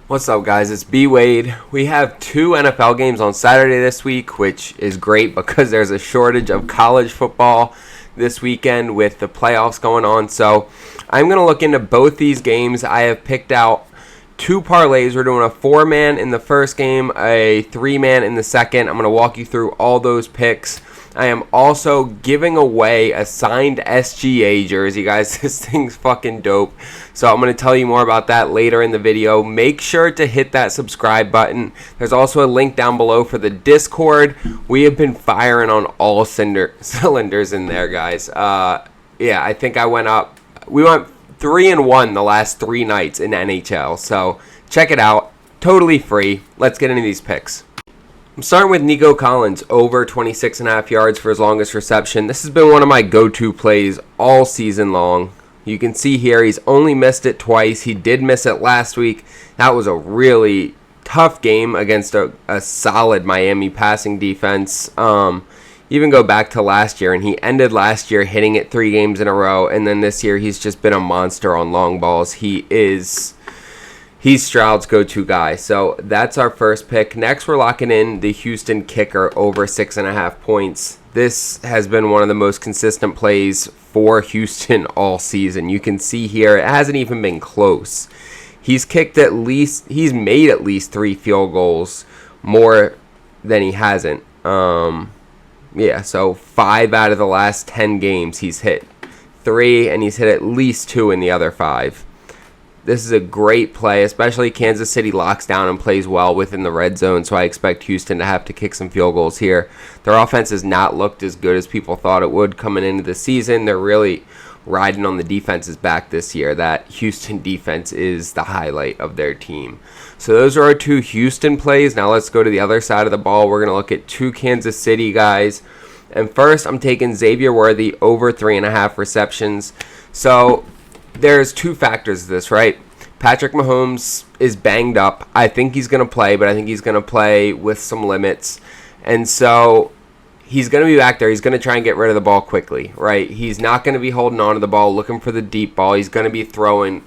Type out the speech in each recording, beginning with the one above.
What's up, guys? It's B Wade. We have 2 NFL games on Saturday this week, which is great because there's a shortage of college football this weekend with the playoffs going on. So I'm going to look into both these games. I have picked out 2 parlays. We're doing a 4-man in the first game, a 3-man in the second. I'm going to walk you through all those picks. I am also giving away a signed SGA jersey, guys. This thing's fucking dope. So I'm going to tell you more about that later in the video. Make sure to hit that subscribe button. There's also a link down below for the Discord. We have been firing on all cylinders in there, guys. Yeah, I think we went 3-1 the last 3 nights in NHL. So check it out. Totally free. Let's get into these picks. I'm starting with Nico Collins, over 26.5 yards for his longest reception. This has been one of my go-to plays all season long. You can see here he's only missed it twice. He did miss it last week. That was a really tough game against a solid Miami passing defense. Even go back to last year, and he ended last year hitting it 3 games in a row. And then this year he's just been a monster on long balls. He's Stroud's go-to guy. So that's our first pick. Next, we're locking in the Houston kicker over 6.5 points. This has been one of the most consistent plays for Houston all season. You can see here, it hasn't even been close. He's made at least 3 field goals more than he hasn't. Yeah, so 5 out of the last 10 games he's hit 3, and he's hit at least 2 in the other 5. This is a great play, especially Kansas City locks down and plays well within the red zone, so I expect Houston to have to kick some field goals here. Their offense has not looked as good as people thought it would coming into the season. They're really riding on the defense's back this year. That Houston defense is the highlight of their team. So those are our 2 Houston plays. Now let's go to the other side of the ball. We're going to look at 2 Kansas City guys. And first, I'm taking Xavier Worthy over 3.5 receptions. So there's 2 factors to this, right? Patrick Mahomes is banged up. I think he's going to play, but I think he's going to play with some limits. And so he's going to be back there. He's going to try and get rid of the ball quickly, right? He's not going to be holding on to the ball, looking for the deep ball. He's going to be throwing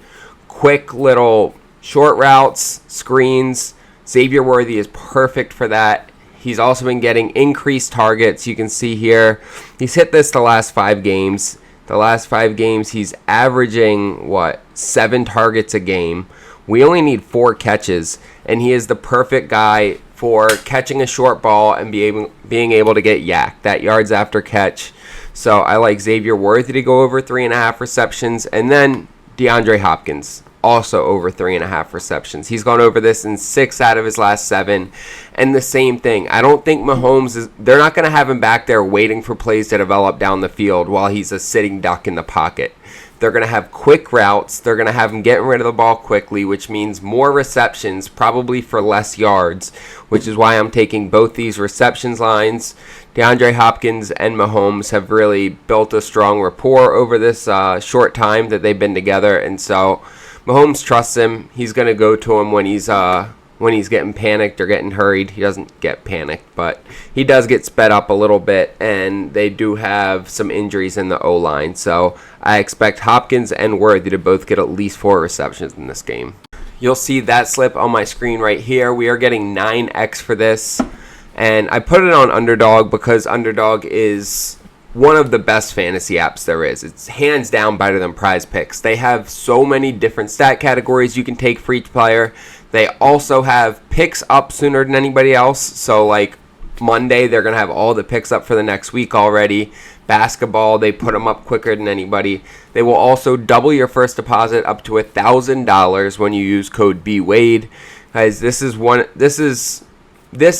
quick little short routes, screens. Xavier Worthy is perfect for that. He's also been getting increased targets. You can see here, he's hit this the last 5 games. The last 5 games, he's averaging, 7 targets a game. We only need 4 catches, and he is the perfect guy for catching a short ball and being able to get yacked, that yards after catch. So I like Xavier Worthy to go over 3.5 receptions, and then DeAndre Hopkins, also over 3.5 receptions. He's gone over this in 6 out of his last 7. And the same thing. I don't think Mahomes they're not going to have him back there waiting for plays to develop down the field while he's a sitting duck in the pocket. They're going to have quick routes. They're going to have him getting rid of the ball quickly, which means more receptions, probably for less yards, which is why I'm taking both these receptions lines. DeAndre Hopkins and Mahomes have really built a strong rapport over this short time that they've been together, and so Mahomes trusts him. He's going to go to him when he's getting panicked or getting hurried. He doesn't get panicked, but he does get sped up a little bit, and they do have some injuries in the O-line. So I expect Hopkins and Worthy to both get at least 4 receptions in this game. You'll see that slip on my screen right here. We are getting 9x for this, and I put it on Underdog because Underdog is one of the best fantasy apps there is. It's hands down better than PrizePicks. They have so many different stat categories you can take for each player. They also have picks up sooner than anybody else. So like Monday, they're going to have all the picks up for the next week already. Basketball, they put them up quicker than anybody. They will also double your first deposit up to $1,000 when you use code BWADE. Guys, this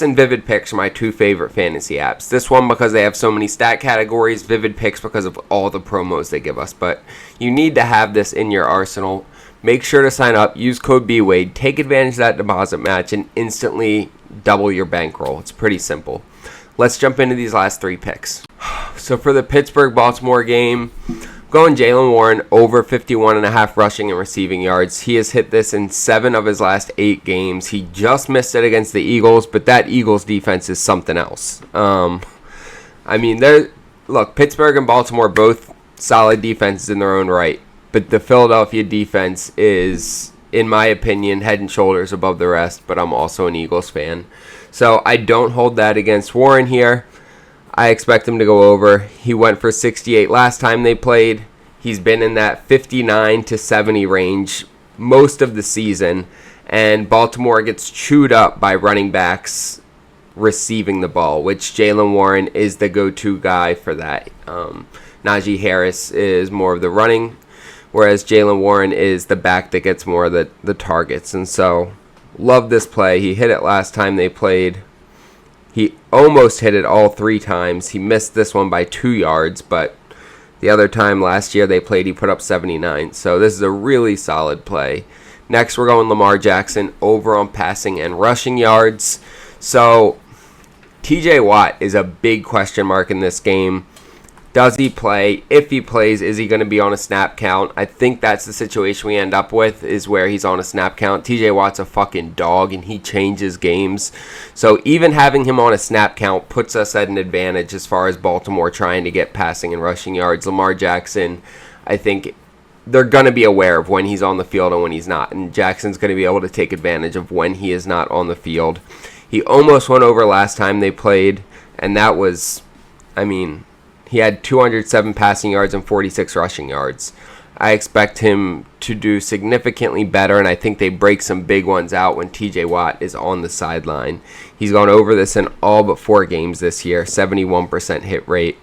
and Vivid Picks are my 2 favorite fantasy apps. This one because they have so many stat categories, Vivid Picks because of all the promos they give us. But you need to have this in your arsenal. Make sure to sign up, use code BWADE, take advantage of that deposit match, and instantly double your bankroll. It's pretty simple. Let's jump into these last 3 picks. So for the Pittsburgh-Baltimore game, going Jaylen Warren over 51.5 rushing and receiving yards. He has hit this in 7 of his last 8 games. He just missed it against the Eagles, but that Eagles defense is something else. Pittsburgh and Baltimore both solid defenses in their own right, but the Philadelphia defense is in my opinion, head and shoulders above the rest, but I'm also an Eagles fan. So I don't hold that against Warren here. I expect him to go over. He went for 68 last time they played. He's been in that 59 to 70 range most of the season, and Baltimore gets chewed up by running backs receiving the ball, which Jaylen Warren is the go-to guy for that. Najee Harris is more of the running, whereas Jaylen Warren is the back that gets more of the targets. And so, love this play. He hit it last time they played. He almost hit it all 3 times. He missed this one by 2 yards, but the other time last year they played, he put up 79. So this is a really solid play. Next, we're going Lamar Jackson over on passing and rushing yards. So TJ Watt is a big question mark in this game. Does he play? If he plays, is he going to be on a snap count? I think that's the situation we end up with, is where he's on a snap count. TJ Watt's a fucking dog, and he changes games. So even having him on a snap count puts us at an advantage as far as Baltimore trying to get passing and rushing yards. Lamar Jackson, I think they're going to be aware of when he's on the field and when he's not. And Jackson's going to be able to take advantage of when he is not on the field. He almost went over last time they played, and that was, he had 207 passing yards and 46 rushing yards. I expect him to do significantly better, and I think they break some big ones out when TJ Watt is on the sideline. He's gone over this in all but 4 games this year, 71% hit rate.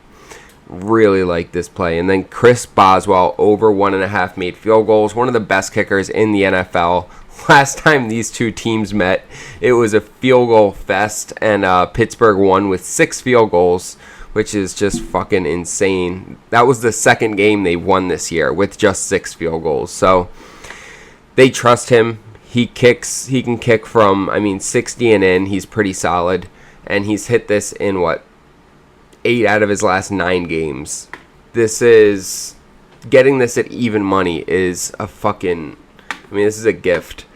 Really like this play. And then Chris Boswell over 1.5 made field goals. One of the best kickers in the NFL. Last time these two teams met, it was a field goal fest, and Pittsburgh won with 6 field goals, which is just fucking insane. That was the second game they won this year with just 6 field goals. So they trust him. He can kick from 60 and in. He's pretty solid, and he's hit this in 8 out of his last 9 games. This is getting this at even money is a fucking, this is a gift.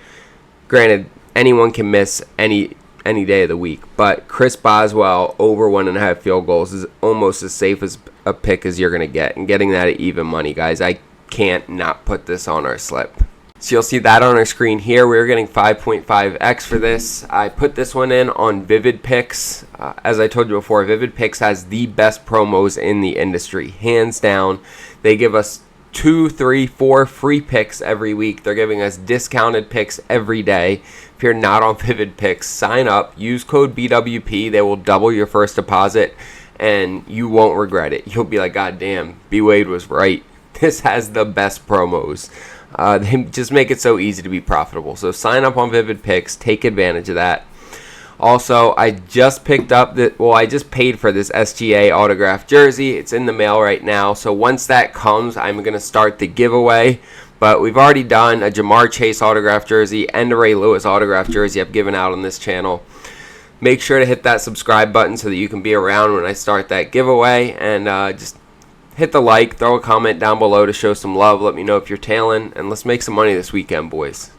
Granted, anyone can miss any day of the week, but Chris Boswell over 1.5 field goals is almost as safe as a pick as you're going to get. And getting that at even money, guys, I can't not put this on our slip. So you'll see that on our screen here. We're getting 5.5x for this. I put this one in on PrizePicks. As I told you before, PrizePicks has the best promos in the industry, hands down. They give us 2, 3, 4 free picks every week. They're giving us discounted picks every day. If you're not on PrizePicks, sign up, use code BWP. They will double your first deposit, and you won't regret it. You'll be like, God damn, B-Wade was right. This has the best promos. They just make it so easy to be profitable. So sign up on PrizePicks. Take advantage of that. Also, I just picked up I just paid for this SGA autographed jersey. It's in the mail right now. So once that comes, I'm going to start the giveaway. But we've already done a Jamar Chase autographed jersey and a Ray Lewis autographed jersey I've given out on this channel. Make sure to hit that subscribe button so that you can be around when I start that giveaway. And just hit the like, throw a comment down below to show some love. Let me know if you're tailing. And let's make some money this weekend, boys.